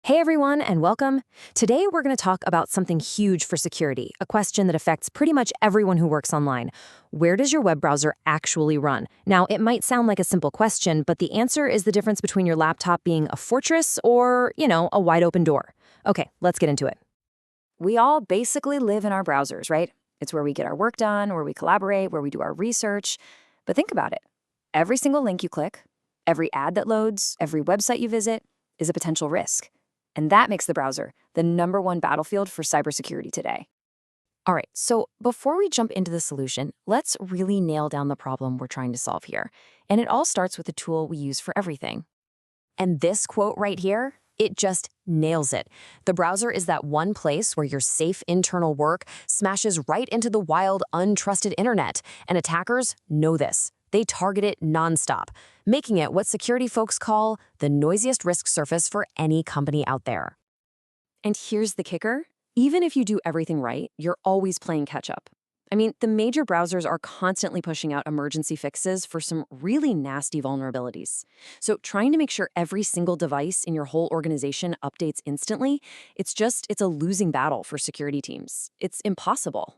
Hey everyone, and welcome. Today we're going to talk about something huge for security, a question that affects pretty much everyone who works online. Where does your web browser actually run? Now, it might sound like a simple question, but the answer is the difference between your laptop being a fortress or, a wide open door. Okay, let's get into it. We all basically live in our browsers, right? It's where we get our work done, where we collaborate, where we do our research. But think about it. Every single link you click, every ad that loads, every website you visit is a potential risk. And that makes the browser the #1 battlefield for cybersecurity today. All right, so before we jump into the solution, let's really nail down the problem we're trying to solve here. And it all starts with the tool we use for everything. And this quote right here, it just nails it. The browser is that one place where your safe internal work smashes right into the wild, untrusted internet. And attackers know this. They target it nonstop, making it what security folks call the noisiest risk surface for any company out there. And here's the kicker. Even if you do everything right, you're always playing catch up. I mean, the major browsers are constantly pushing out emergency fixes for some really nasty vulnerabilities. So trying to make sure every single device in your whole organization updates instantly, it's a losing battle for security teams. It's impossible.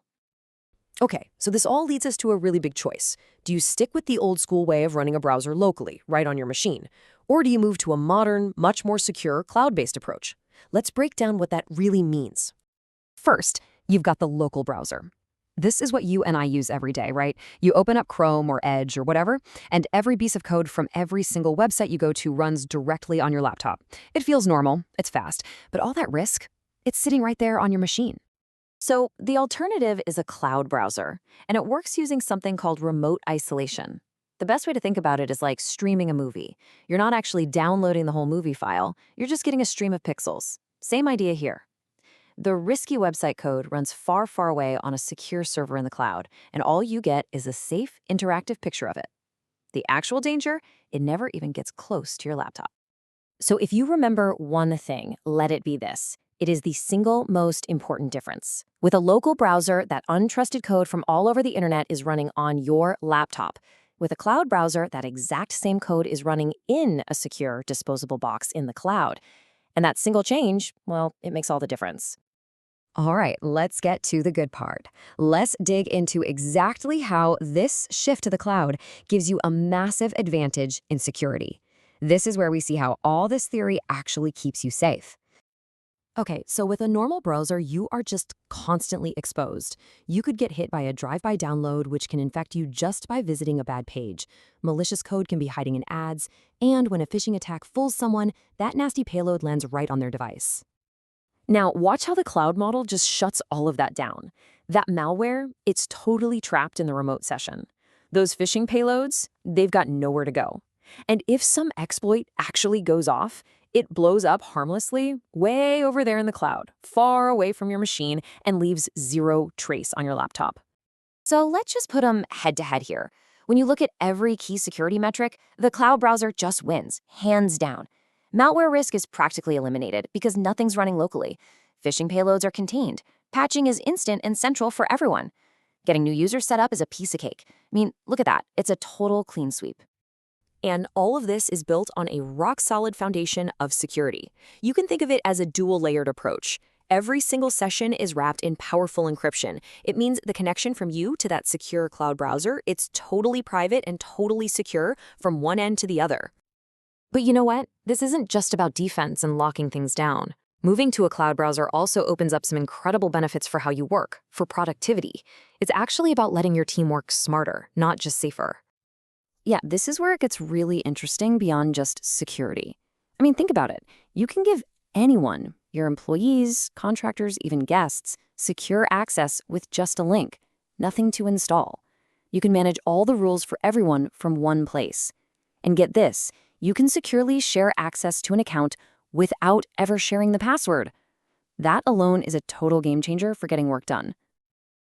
Okay, so this all leads us to a really big choice. Do you stick with the old school way of running a browser locally, right on your machine? Or do you move to a modern, much more secure, cloud-based approach? Let's break down what that really means. First, you've got the local browser. This is what you and I use every day, right? You open up Chrome or Edge or whatever, and every piece of code from every single website you go to runs directly on your laptop. It feels normal, it's fast, but all that risk, it's sitting right there on your machine. So the alternative is a cloud browser, and it works using something called remote isolation. The best way to think about it is like streaming a movie. You're not actually downloading the whole movie file, you're just getting a stream of pixels. Same idea here. The risky website code runs far, far away on a secure server in the cloud, and all you get is a safe, interactive picture of it. The actual danger, it never even gets close to your laptop. So if you remember one thing, let it be this. It is the single most important difference. With a local browser, that untrusted code from all over the internet is running on your laptop. With a cloud browser, that exact same code is running in a secure, disposable box in the cloud. And that single change, well, it makes all the difference. All right, let's get to the good part. Let's dig into exactly how this shift to the cloud gives you a massive advantage in security. This is where we see how all this theory actually keeps you safe. Okay, so with a normal browser, you are just constantly exposed. You could get hit by a drive-by download, which can infect you just by visiting a bad page. Malicious code can be hiding in ads, and when a phishing attack fools someone, that nasty payload lands right on their device. Now, watch how the cloud model just shuts all of that down. That malware, it's totally trapped in the remote session. Those phishing payloads, they've got nowhere to go. And if some exploit actually goes off, it blows up harmlessly way over there in the cloud, far away from your machine, and leaves zero trace on your laptop. So let's just put them head-to-head here. When you look at every key security metric, the cloud browser just wins, hands down. Malware risk is practically eliminated because nothing's running locally. Phishing payloads are contained. Patching is instant and central for everyone. Getting new users set up is a piece of cake. I mean, look at that. It's a total clean sweep. And all of this is built on a rock-solid foundation of security. You can think of it as a dual-layered approach. Every single session is wrapped in powerful encryption. It means the connection from you to that secure cloud browser, it's totally private and totally secure from one end to the other. But you know what? This isn't just about defense and locking things down. Moving to a cloud browser also opens up some incredible benefits for how you work, for productivity. It's actually about letting your team work smarter, not just safer. Yeah, this is where it gets really interesting beyond just security. I mean, think about it. You can give anyone, your employees, contractors, even guests, secure access with just a link. Nothing to install. You can manage all the rules for everyone from one place. And get this, you can securely share access to an account without ever sharing the password. That alone is a total game changer for getting work done.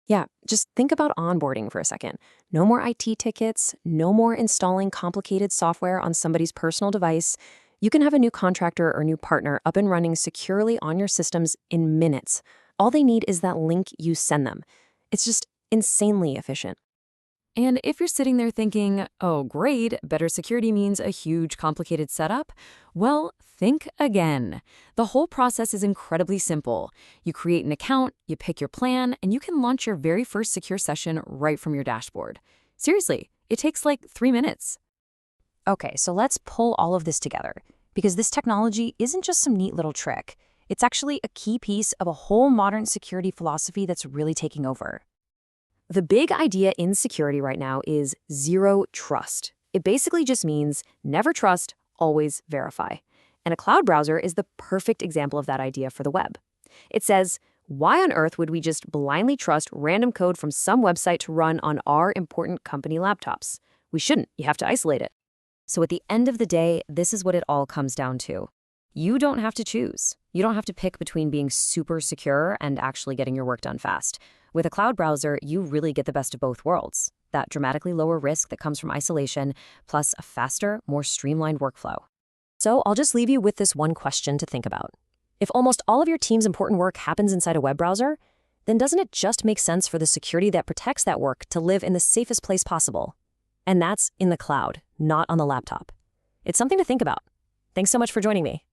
Yeah, just think about onboarding for a second. No more IT tickets, no more installing complicated software on somebody's personal device. You can have a new contractor or new partner up and running securely on your systems in minutes. All they need is that link you send them. It's just insanely efficient. And if you're sitting there thinking, oh, great, better security means a huge complicated setup, well, Think again. The whole process is incredibly simple. You create an account, you pick your plan, and you can launch your very first secure session right from your dashboard. Seriously, it takes like 3 minutes. Okay, so let's pull all of this together, because this technology isn't just some neat little trick. It's actually a key piece of a whole modern security philosophy that's really taking over. The big idea in security right now is zero trust. It basically just means never trust, always verify. And a cloud browser is the perfect example of that idea for the web. It says, why on earth would we just blindly trust random code from some website to run on our important company laptops? We shouldn't. You have to isolate it. So at the end of the day, this is what it all comes down to. You don't have to choose. You don't have to pick between being super secure and actually getting your work done fast. With a cloud browser, you really get the best of both worlds. That dramatically lower risk that comes from isolation, plus a faster, more streamlined workflow. So I'll just leave you with this one question to think about. If almost all of your team's important work happens inside a web browser, then doesn't it just make sense for the security that protects that work to live in the safest place possible? And that's in the cloud, not on the laptop. It's something to think about. Thanks so much for joining me.